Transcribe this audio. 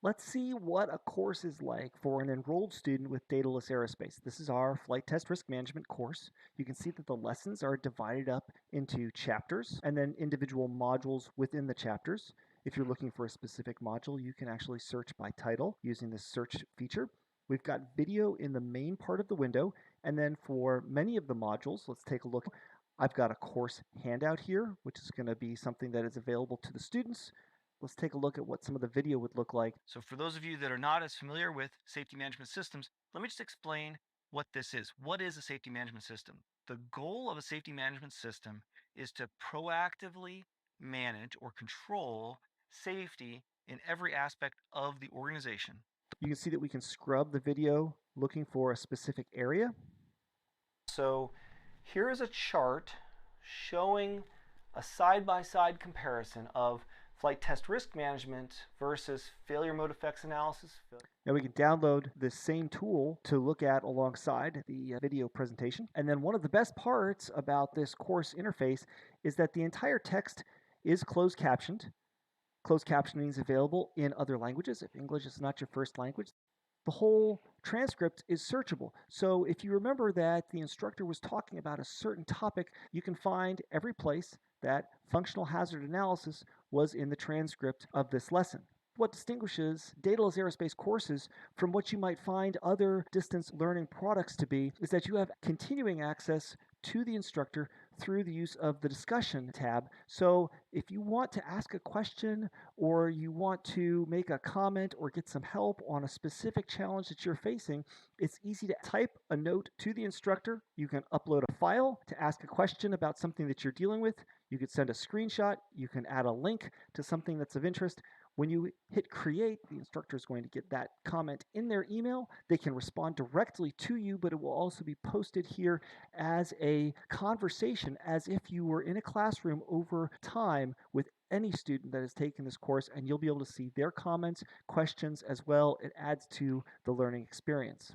Let's see what a course is like for an enrolled student with Daedalus Aerospace. This is our flight test risk management course. You can see that the lessons are divided up into chapters and then individual modules within the chapters. If you're looking for a specific module, you can actually search by title using this search feature. We've got video in the main part of the window, and then for many of the modules, let's take a look. I've got a course handout here, which is going to be something that is available to the students. Let's take a look at what some of the video would look like. So, for those of you that are not as familiar with safety management systems, let me just explain what this is. What is a safety management system? The goal of a safety management system is to proactively manage or control safety in every aspect of the organization. You can see that we can scrub the video looking for a specific area. So, here is a chart showing a side by side comparison of flight test risk management versus failure mode effects analysis. Now we can download this same tool to look at alongside the video presentation. And then one of the best parts about this course interface is that the entire text is closed captioned. Closed captioning is available in other languages if English is not your first language. The whole transcript is searchable. So if you remember that the instructor was talking about a certain topic, you can find every place that functional hazard analysis was in the transcript of this lesson. What distinguishes Daedalus Aerospace courses from what you might find other distance learning products to be is that you have continuing access to the instructor through the use of the discussion tab. So if you want to ask a question or you want to make a comment or get some help on a specific challenge that you're facing, it's easy to type a note to the instructor. You can upload a file to ask a question about something that you're dealing with. You could send a screenshot. You can add a link to something that's of interest. When you hit create, the instructor is going to get that comment in their email. They can respond directly to you, but it will also be posted here as a conversation, as if you were in a classroom over time with any student that has taken this course, and you'll be able to see their comments, questions as well. It adds to the learning experience.